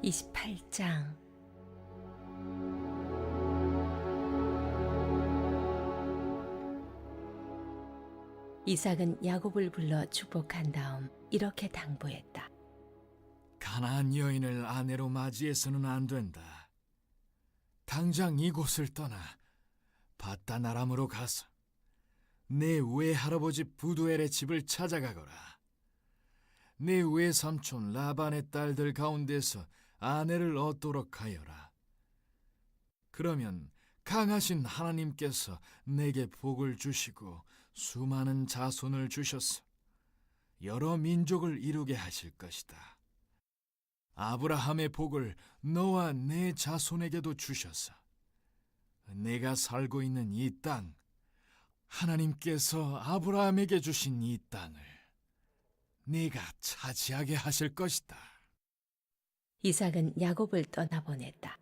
28장. 이삭은 야곱을 불러 축복한 다음 이렇게 당부했다. 가나안 여인을 아내로 맞이해서는 안 된다. 당장 이곳을 떠나 바단 아람으로 가서 내 외할아버지 부두엘의 집을 찾아가거라. 내 외삼촌 라반의 딸들 가운데서 아내를 얻도록 하여라. 그러면 강하신 하나님께서 내게 복을 주시고 수많은 자손을 주셔서 여러 민족을 이루게 하실 것이다. 아브라함의 복을 너와 내 자손에게도 주셔서 내가 살고 있는 이 땅, 하나님께서 아브라함에게 주신 이 땅을 네가 차지하게 하실 것이다. 이삭은 야곱을 떠나보냈다.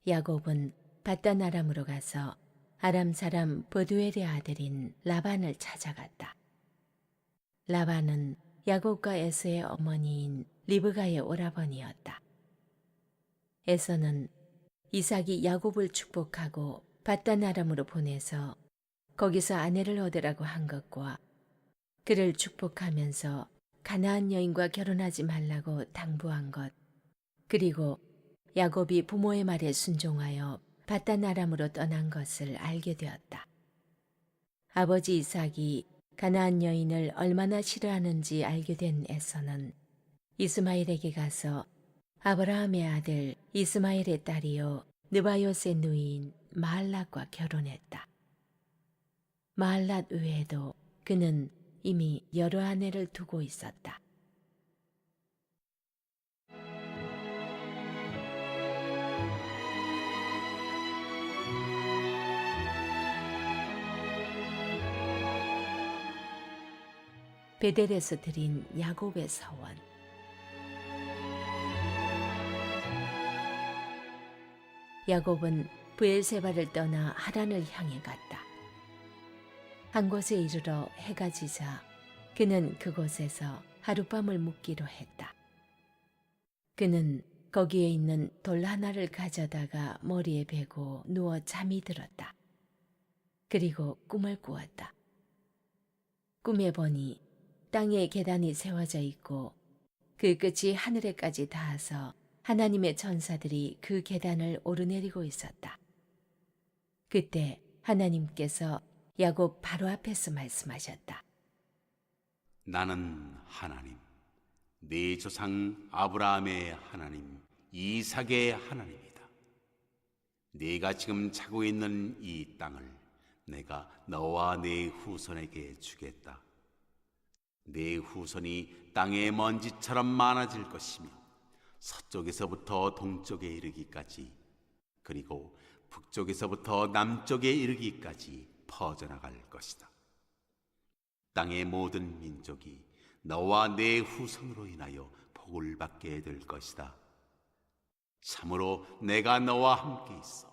야곱은 바단 아람으로 가서 아람 사람 브두엘의 아들인 라반을 찾아갔다. 라반은 야곱과 에서의 어머니인 리브가의 오라버니였다. 에서는 이삭이 야곱을 축복하고 바단 아람으로 보내서 거기서 아내를 얻으라고 한 것과 그를 축복하면서 가나안 여인과 결혼하지 말라고 당부한 것, 그리고 야곱이 부모의 말에 순종하여 바단 아람으로 떠난 것을 알게 되었다. 아버지 이삭이 가나안 여인을 얼마나 싫어하는지 알게 된 에서는 이스마엘에게 가서 아브라함의 아들 이스마엘의 딸이요 느바요스의 누이인 마할랏과 결혼했다. 마할랏 외에도 그는 이미 여러 아내를 두고 있었다. 베델에서 드린 야곱의 서원. 야곱은 브엘세바를 떠나 하란을 향해 갔다. 한 곳에 이르러 해가 지자 그는 그곳에서 하룻밤을 묵기로 했다. 그는 거기에 있는 돌 하나를 가져다가 머리에 베고 누워 잠이 들었다. 그리고 꿈을 꾸었다. 꿈에 보니 땅에 계단이 세워져 있고 그 끝이 하늘에까지 닿아서 하나님의 천사들이 그 계단을 오르내리고 있었다. 그때 하나님께서 야곱 바로 앞에서 말씀하셨다. 나는 하나님, 네 조상 아브라함의 하나님, 이삭의 하나님이다. 네가 지금 자고 있는 이 땅을 내가 너와 네 후손에게 주겠다. 네 후손이 땅의 먼지처럼 많아질 것이며 서쪽에서부터 동쪽에 이르기까지 그리고 북쪽에서부터 남쪽에 이르기까지 퍼져나갈 것이다. 땅의 모든 민족이 너와 네 후손으로 인하여 복을 받게 될 것이다. 참으로 내가 너와 함께 있어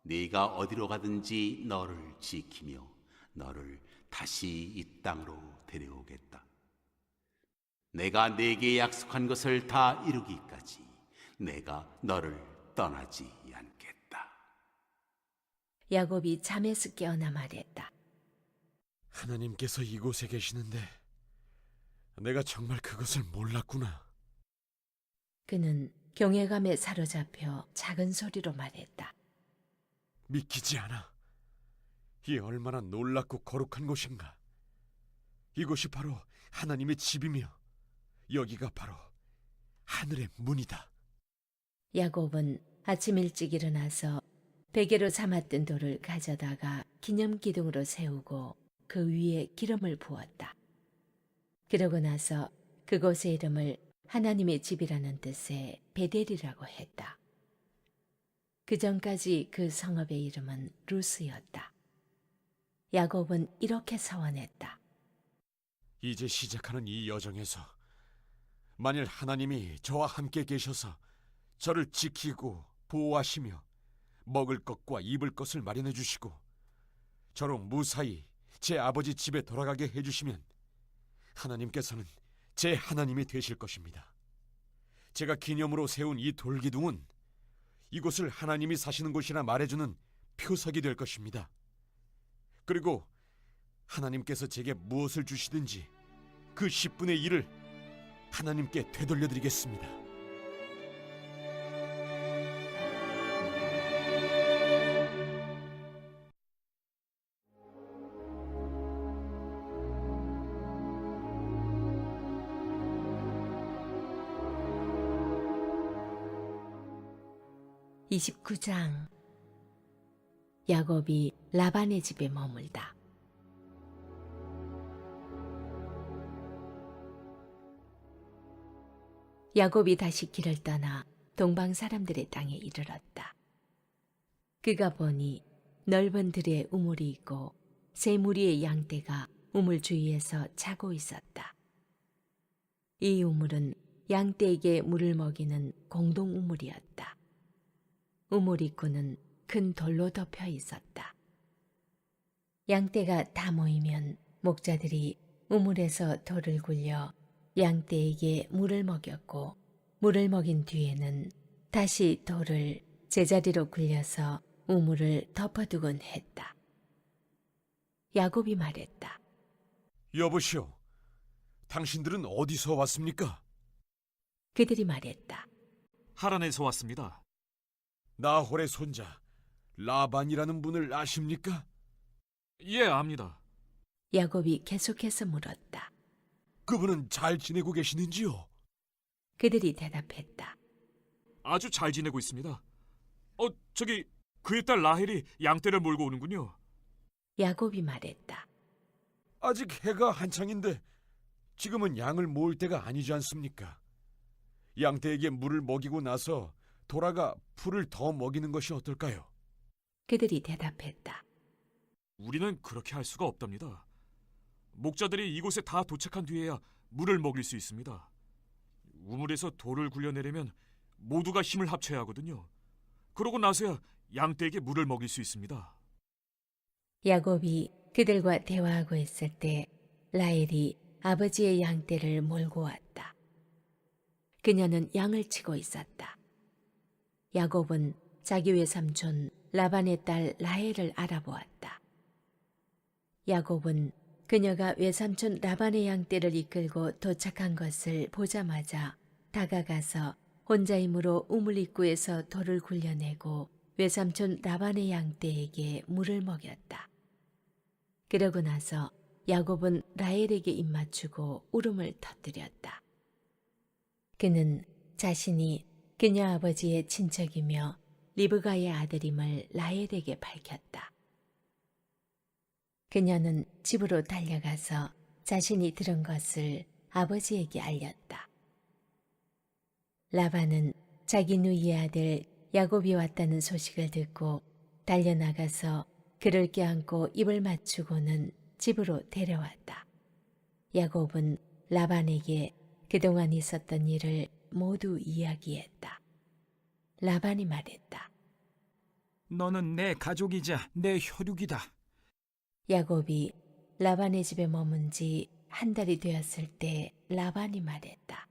네가 어디로 가든지 너를 지키며 너를 다시 이 땅으로 데려오겠다. 내가 네게 약속한 것을 다 이루기까지 내가 너를 떠나지 않겠다. 야곱이 잠에서 깨어나 말했다. 하나님께서 이곳에 계시는데 내가 정말 그것을 몰랐구나. 그는 경외감에 사로잡혀 작은 소리로 말했다. 믿기지 않아. 이 얼마나 놀랍고 거룩한 곳인가. 이곳이 바로 하나님의 집이며 여기가 바로 하늘의 문이다. 야곱은 아침 일찍 일어나서 베개로 삼았던 돌을 가져다가 기념기둥으로 세우고 그 위에 기름을 부었다. 그러고 나서 그곳의 이름을 하나님의 집이라는 뜻의 베델이라고 했다. 그 전까지 그 성읍의 이름은 루스였다. 야곱은 이렇게 서원했다. 이제 시작하는 이 여정에서 만일 하나님이 저와 함께 계셔서 저를 지키고 보호하시며 먹을 것과 입을 것을 마련해 주시고 저로 무사히 제 아버지 집에 돌아가게 해주시면 하나님께서는 제 하나님이 되실 것입니다. 제가 기념으로 세운 이 돌기둥은 이곳을 하나님이 사시는 곳이라 말해주는 표석이 될 것입니다. 그리고 하나님께서 제게 무엇을 주시든지 그 10분의 1을 하나님께 되돌려드리겠습니다. (29장) 야곱이 라반의 집에 머물다. 야곱이 다시 길을 떠나 동방 사람들의 땅에 이르렀다. 그가 보니 넓은 들에 우물이 있고 세 무리의 양떼가 우물 주위에서 자고 있었다. 이 우물은 양떼에게 물을 먹이는 공동 우물이었다. 우물 입구는 큰 돌로 덮여 있었다. 양떼가 다 모이면 목자들이 우물에서 돌을 굴려 양떼에게 물을 먹였고, 물을 먹인 뒤에는 다시 돌을 제자리로 굴려서 우물을 덮어두곤 했다. 야곱이 말했다. 여보시오, 당신들은 어디서 왔습니까? 그들이 말했다. 하란에서 왔습니다. 나홀의 손자 라반이라는 분을 아십니까? 예, 압니다. 야곱이 계속해서 물었다. 그분은 잘 지내고 계시는지요? 그들이 대답했다. 아주 잘 지내고 있습니다. 저기 그의 딸 라헬이 양떼를 몰고 오는군요. 야곱이 말했다. 아직 해가 한창인데 지금은 양을 모을 때가 아니지 않습니까? 양떼에게 물을 먹이고 나서 돌아가 풀을 더 먹이는 것이 어떨까요? 그들이 대답했다. 우리는 그렇게 할 수가 없답니다. 목자들이 이곳에 다 도착한 뒤에야 물을 먹일 수 있습니다. 우물에서 돌을 굴려내려면 모두가 힘을 합쳐야 하거든요. 그러고 나서야 양떼에게 물을 먹일 수 있습니다. 야곱이 그들과 대화하고 있을 때 라헬이 아버지의 양떼를 몰고 왔다. 그녀는 양을 치고 있었다. 야곱은 자기 외삼촌 라반의 딸 라헬을 알아보았다. 야곱은 그녀가 외삼촌 라반의 양떼를 이끌고 도착한 것을 보자마자 다가가서 혼자 힘으로 우물 입구에서 돌을 굴려내고 외삼촌 라반의 양떼에게 물을 먹였다. 그러고 나서 야곱은 라헬에게 입맞추고 울음을 터뜨렸다. 그는 자신이 그녀 아버지의 친척이며 리브가의 아들임을 라헬에게 밝혔다. 그녀는 집으로 달려가서 자신이 들은 것을 아버지에게 알렸다. 라반은 자기 누이의 아들 야곱이 왔다는 소식을 듣고 달려나가서 그를 껴안고 입을 맞추고는 집으로 데려왔다. 야곱은 라반에게 그동안 있었던 일을 모두 이야기했다. 라반이 말했다. 너는 내 가족이자 내 혈육이다. 야곱이 라반의 집에 머문 지 한 달이 되었을 때 라반이 말했다.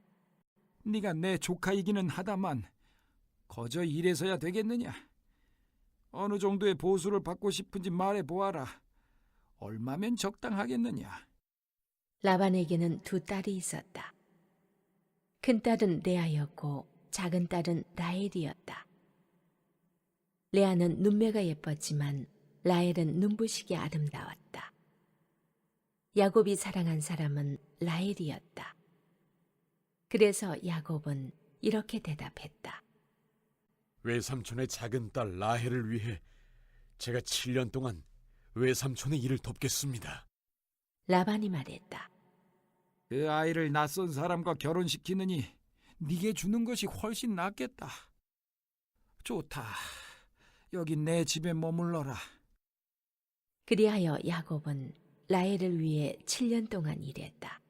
네가 내 조카이기는 하다만 거저 이래서야 되겠느냐? 어느 정도의 보수를 받고 싶은지 말해보아라. 얼마면 적당하겠느냐? 라반에게는 두 딸이 있었다. 큰 딸은 레아였고 작은 딸은 라헬이었다. 레아는 눈매가 예뻤지만 라헬은 눈부시게 아름다웠다. 야곱이 사랑한 사람은 라헬이었다. 그래서 야곱은 이렇게 대답했다. 외삼촌의 작은 딸 라헬을 위해 제가 7년 동안 외삼촌의 일을 돕겠습니다. 라반이 말했다. 그 아이를 낯선 사람과 결혼시키느니 네게 주는 것이 훨씬 낫겠다. 좋다. 여기 내 집에 머물러라. 그리하여 야곱은 라헬을 위해 7년 동안 일했다.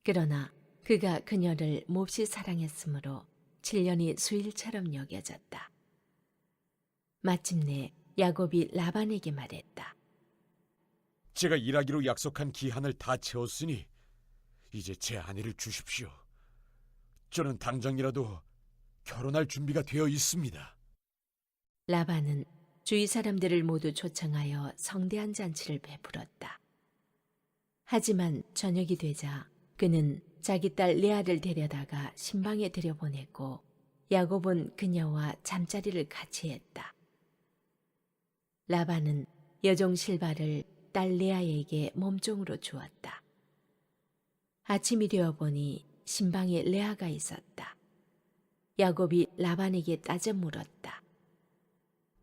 그러나 그가 그녀를 몹시 사랑했으므로 7년이 수일처럼 여겨졌다. 마침내 야곱이 라반에게 말했다. 제가 일하기로 약속한 기한을 다 채웠으니 이제 제 아내를 주십시오. 저는 당장이라도 결혼할 준비가 되어 있습니다. 라반은 주위 사람들을 모두 초청하여 성대한 잔치를 베풀었다. 하지만 저녁이 되자 그는 자기 딸 레아를 데려다가 신방에 들여보냈고 야곱은 그녀와 잠자리를 같이 했다. 라반은 여종 실바를 딸 레아에게 몸종으로 주었다. 아침이 되어 보니 신방에 레아가 있었다. 야곱이 라반에게 따져 물었다.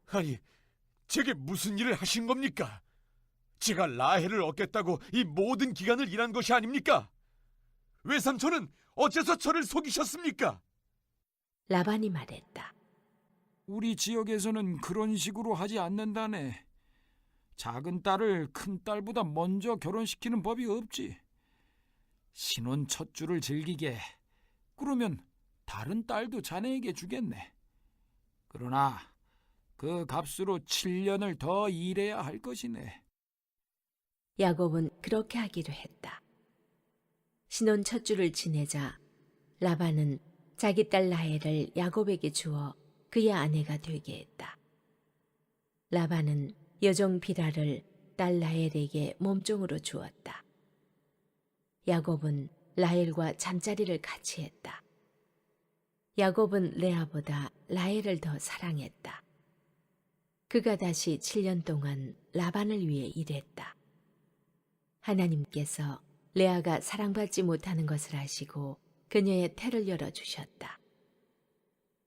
아니, 제게 무슨 일을 하신 겁니까? 제가 라헬을 얻겠다고 이 모든 기간을 일한 것이 아닙니까? 외삼촌은 어째서 저를 속이셨습니까? 라반이 말했다. 우리 지역에서는 그런 식으로 하지 않는다네. 작은 딸을 큰 딸보다 먼저 결혼시키는 법이 없지. 신혼 첫 주를 즐기게. 그러면 다른 딸도 자네에게 주겠네. 그러나 그 값으로 7년을 더 일해야 할 것이네. 야곱은 그렇게 하기로 했다. 신혼 첫 주를 지내자 라반은 자기 딸 라헬을 야곱에게 주어 그의 아내가 되게 했다. 라반은 여종 비라를 딸 라헬에게 몸종으로 주었다. 야곱은 라헬과 잠자리를 같이 했다. 야곱은 레아보다 라헬을 더 사랑했다. 그가 다시 7년 동안 라반을 위해 일했다. 하나님께서 레아가 사랑받지 못하는 것을 아시고 그녀의 태를 열어주셨다.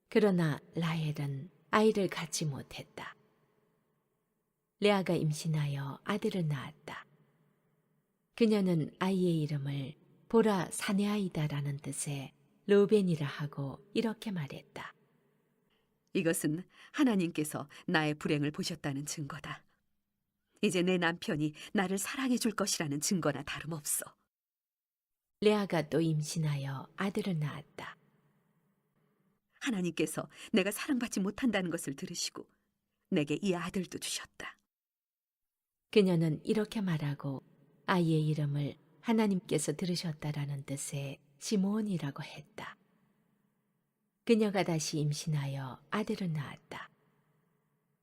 그러나 라헬은 아이를 갖지 못했다. 레아가 임신하여 아들을 낳았다. 그녀는 아이의 이름을 보라 사내아이다라는 뜻의 르우벤이라 하고 이렇게 말했다. 이것은 하나님께서 나의 불행을 보셨다는 증거다. 이제 내 남편이 나를 사랑해 줄 것이라는 증거나 다름없어. 레아가 또 임신하여 아들을 낳았다. 하나님께서 내가 사랑받지 못한다는 것을 들으시고 내게 이 아들도 주셨다. 그녀는 이렇게 말하고 아이의 이름을 하나님께서 들으셨다라는 뜻의 시므온이라고 했다. 그녀가 다시 임신하여 아들을 낳았다.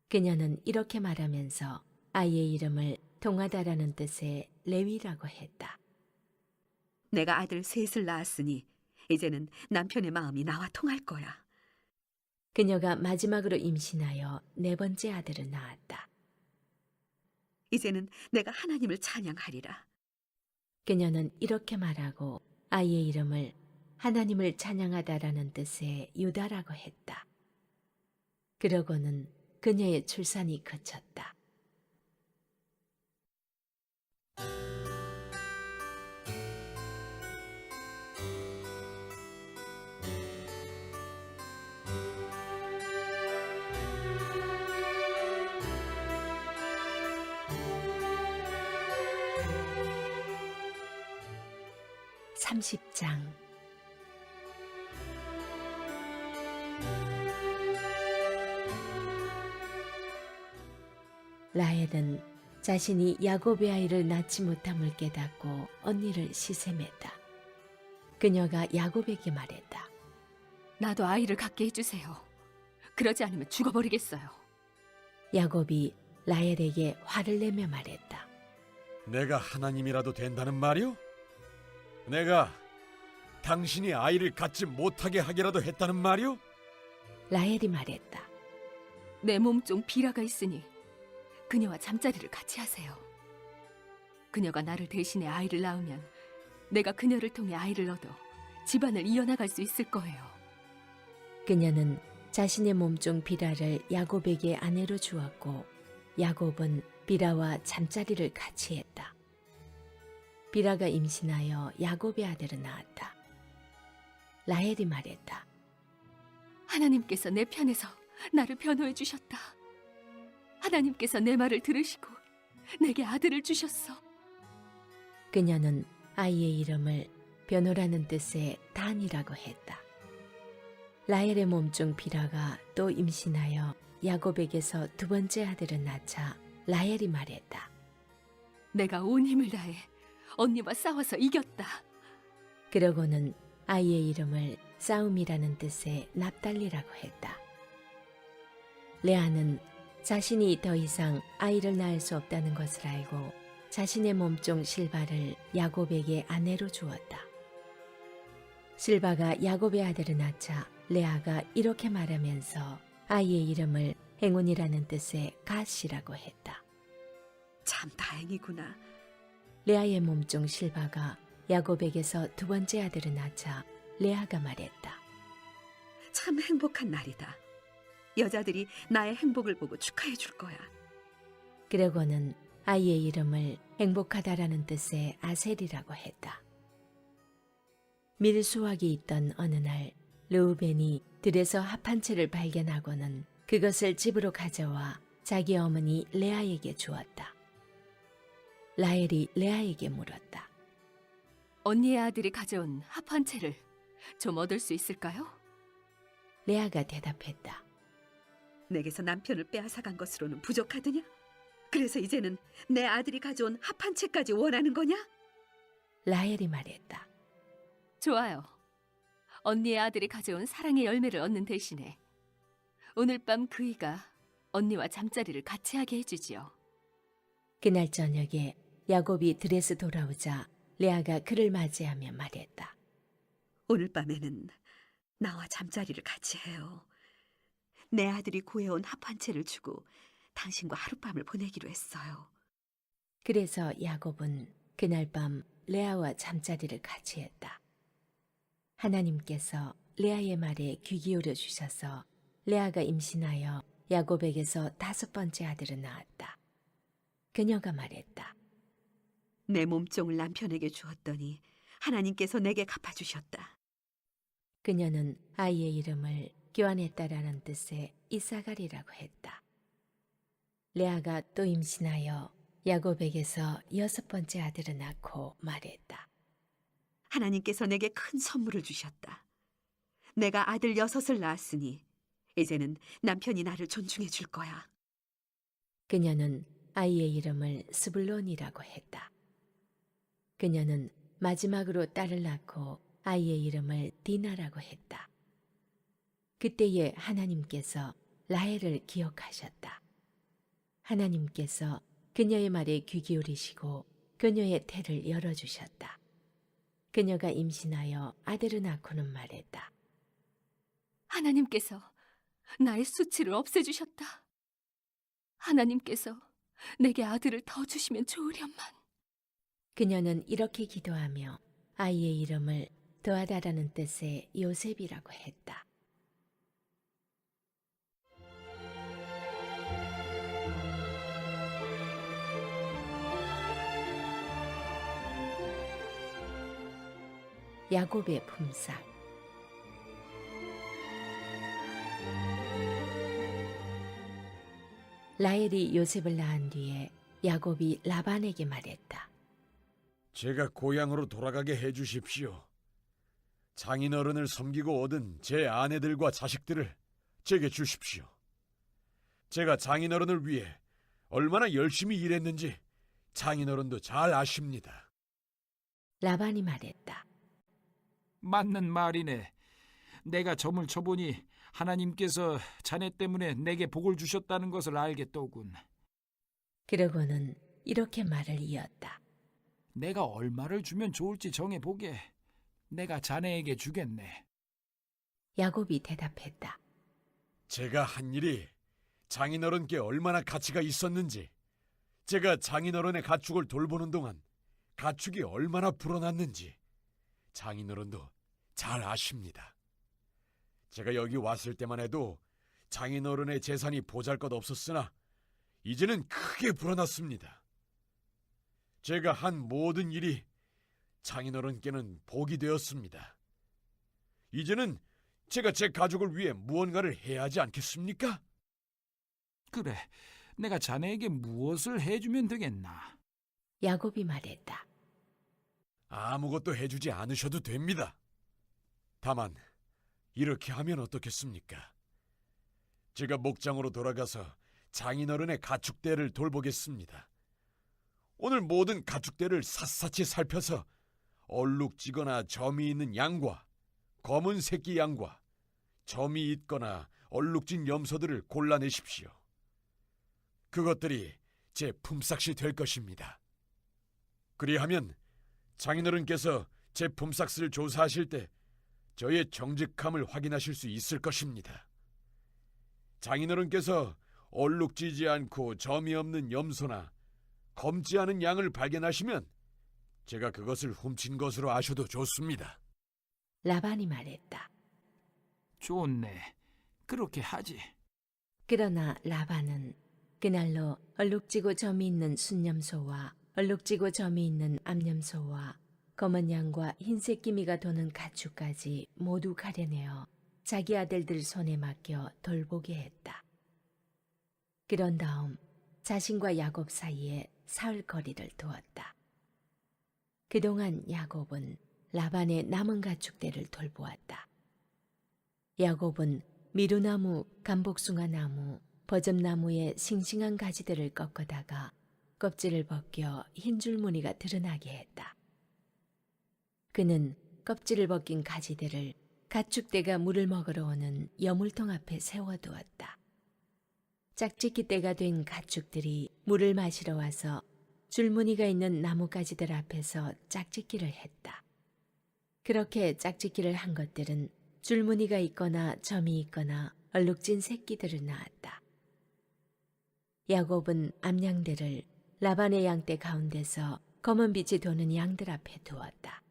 그녀는 이렇게 말하면서 아이의 이름을 통하다라는 뜻의 레위라고 했다. 내가 아들 셋을 낳았으니 이제는 남편의 마음이 나와 통할 거야. 그녀가 마지막으로 임신하여 네 번째 아들을 낳았다. 이제는 내가 하나님을 찬양하리라. 그녀는 이렇게 말하고 아이의 이름을 하나님을 찬양하다라는 뜻의 유다라고 했다. 그러고는 그녀의 출산이 그쳤다. (30장) 라헬은 자신이 야곱의 아이를 낳지 못함을 깨닫고 언니를 시샘했다. 그녀가 야곱에게 말했다. 나도 아이를 갖게 해주세요. 그러지 않으면 죽어버리겠어요. 야곱이 라헬에게 화를 내며 말했다. 내가 하나님이라도 된다는 말이오? 내가 당신이 아이를 갖지 못하게 하기라도 했다는 말이오? 라헬이 말했다. 내 몸종 비라가 있으니 그녀와 잠자리를 같이 하세요. 그녀가 나를 대신해 아이를 낳으면 내가 그녀를 통해 아이를 얻어 집안을 이어나갈 수 있을 거예요. 그녀는 자신의 몸종 비라를 야곱에게 아내로 주었고 야곱은 비라와 잠자리를 같이 했다. 비라가 임신하여 야곱의 아들을 낳았다. 라헬이 말했다. 하나님께서 내 편에서 나를 변호해 주셨다. 하나님께서 내 말을 들으시고 내게 아들을 주셨어. 그녀는 아이의 이름을 변호라는 뜻의 단이라고 했다. 라헬의 몸종 비라가 또 임신하여 야곱에게서 두 번째 아들을 낳자 라헬이 말했다. 내가 온 힘을 다해 언니와 싸워서 이겼다. 그러고는 아이의 이름을 싸움이라는 뜻의 납달리라고 했다. 레아는 자신이 더 이상 아이를 낳을 수 없다는 것을 알고 자신의 몸종 실바를 야곱에게 아내로 주었다. 실바가 야곱의 아들을 낳자 레아가 이렇게 말하면서 아이의 이름을 행운이라는 뜻의 갓이라고 했다. 참 다행이구나. 레아의 몸종 실바가 야곱에게서 두 번째 아들을 낳자 레아가 말했다. 참 행복한 날이다. 여자들이 나의 행복을 보고 축하해 줄 거야. 그러고는 아이의 이름을 행복하다라는 뜻의 아셀이라고 했다. 밀수확이 있던 어느 날 르우벤이 들에서 합 한 채를 발견하고는 그것을 집으로 가져와 자기 어머니 레아에게 주었다. 라헬이 레아에게 물었다. 언니의 아들이 가져온 합 한 채를 좀 얻을 수 있을까요? 레아가 대답했다. 내게서 남편을 빼앗아간 것으로는 부족하더냐? 그래서 이제는 내 아들이 가져온 합 한 채까지 원하는 거냐? 라헬이 말했다. 좋아요. 언니의 아들이 가져온 사랑의 열매를 얻는 대신에 오늘 밤 그이가 언니와 잠자리를 같이 하게 해주지요. 그날 저녁에 야곱이 들에서 돌아오자 레아가 그를 맞이하며 말했다. 오늘 밤에는 나와 잠자리를 같이 해요. 내 아들이 구해온 합 한 채를 주고 당신과 하룻밤을 보내기로 했어요. 그래서 야곱은 그날 밤 레아와 잠자리를 같이 했다. 하나님께서 레아의 말에 귀 기울여 주셔서 레아가 임신하여 야곱에게서 다섯 번째 아들을 낳았다. 그녀가 말했다. 내 몸종을 남편에게 주었더니 하나님께서 내게 갚아주셨다. 그녀는 아이의 이름을 교환했다라는 뜻의 이사갈이라고 했다. 레아가 또 임신하여 야곱에게서 여섯 번째 아들을 낳고 말했다. 하나님께서 내게 큰 선물을 주셨다. 내가 아들 6을 낳았으니 이제는 남편이 나를 존중해 줄 거야. 그녀는 아이의 이름을 스불론이라고 했다. 그녀는 마지막으로 딸을 낳고 아이의 이름을 디나라고 했다. 그때에 하나님께서 라헬을 기억하셨다. 하나님께서 그녀의 말에 귀 기울이시고 그녀의 태를 열어주셨다. 그녀가 임신하여 아들을 낳고는 말했다. 하나님께서 나의 수치를 없애주셨다. 하나님께서 내게 아들을 더 주시면 좋으련만. 그녀는 이렇게 기도하며 아이의 이름을 더하다라는 뜻의 요셉이라고 했다. 야곱의 품삯. 라헬이 요셉을 낳은 뒤에 야곱이 라반에게 말했다. 제가 고향으로 돌아가게 해주십시오. 장인어른을 섬기고 얻은 제 아내들과 자식들을 제게 주십시오. 제가 장인어른을 위해 얼마나 열심히 일했는지 장인어른도 잘 아십니다. 라반이 말했다. 맞는 말이네. 내가 점을 쳐보니 하나님께서 자네 때문에 내게 복을 주셨다는 것을 알겠더군. 그러고는 이렇게 말을 이었다. 내가 얼마를 주면 좋을지 정해보게. 내가 자네에게 주겠네. 야곱이 대답했다. 제가 한 일이 장인어른께 얼마나 가치가 있었는지, 제가 장인어른의 가축을 돌보는 동안 가축이 얼마나 불어났는지 장인어른도 잘 아십니다. 제가 여기 왔을 때만 해도 장인어른의 재산이 보잘것없었으나 이제는 크게 불어났습니다. 제가 한 모든 일이 장인어른께는 복이 되었습니다. 이제는 제가 제 가족을 위해 무언가를 해야 하지 않겠습니까? 그래, 내가 자네에게 무엇을 해주면 되겠나? 야곱이 말했다. 아무것도 해주지 않으셔도 됩니다. 다만 이렇게 하면 어떻겠습니까? 제가 목장으로 돌아가서 장인어른의 가축대를 돌보겠습니다. 오늘 모든 가축대를 샅샅이 살펴서 얼룩지거나 점이 있는 양과 검은 새끼 양과 점이 있거나 얼룩진 염소들을 골라내십시오. 그것들이 제 품삯이 될 것입니다. 그리하면 장인어른께서 제 품삯을 조사하실 때 저의 정직함을 확인하실 수 있을 것입니다. 장인어른께서 얼룩지지 않고 점이 없는 염소나 검지 않은 양을 발견하시면 제가 그것을 훔친 것으로 아셔도 좋습니다. 라반이 말했다. 좋네. 그렇게 하지. 그러나 라반은 그날로 얼룩지고 점이 있는 순염소와 얼룩지고 점이 있는 암염소와 검은 양과 흰색 기미가 도는 가축까지 모두 가려내어 자기 아들들 손에 맡겨 돌보게 했다. 그런 다음 자신과 야곱 사이에 사흘 거리를 두었다. 그동안 야곱은 라반의 남은 가축들을 돌보았다. 야곱은 미루나무, 감복숭아나무, 버점나무의 싱싱한 가지들을 꺾어다가 껍질을 벗겨 흰 줄무늬가 드러나게 했다. 그는 껍질을 벗긴 가지들을 가축대가 물을 먹으러 오는 여물통 앞에 세워두었다. 짝짓기 때가 된 가축들이 물을 마시러 와서 줄무늬가 있는 나뭇가지들 앞에서 짝짓기를 했다. 그렇게 짝짓기를 한 것들은 줄무늬가 있거나 점이 있거나 얼룩진 새끼들을 낳았다. 야곱은 암양들을 라반의 양떼 가운데서 검은 빛이 도는 양들 앞에 두었다.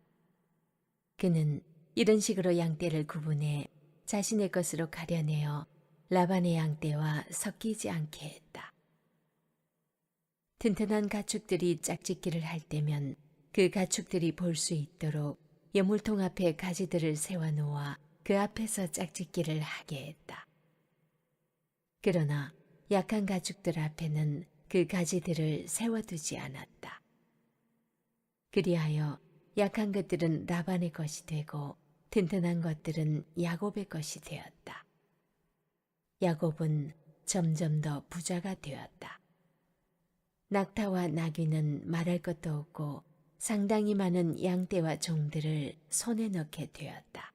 그는 이런 식으로 양떼를 구분해 자신의 것으로 가려내어 라반의 양떼와 섞이지 않게 했다. 튼튼한 가축들이 짝짓기를 할 때면 그 가축들이 볼 수 있도록 여물통 앞에 가지들을 세워놓아 그 앞에서 짝짓기를 하게 했다. 그러나 약한 가축들 앞에는 그 가지들을 세워두지 않았다. 그리하여 약한 것들은 라반의 것이 되고 튼튼한 것들은 야곱의 것이 되었다. 야곱은 점점 더 부자가 되었다. 낙타와 나귀는 말할 것도 없고 상당히 많은 양떼와 종들을 손에 넣게 되었다.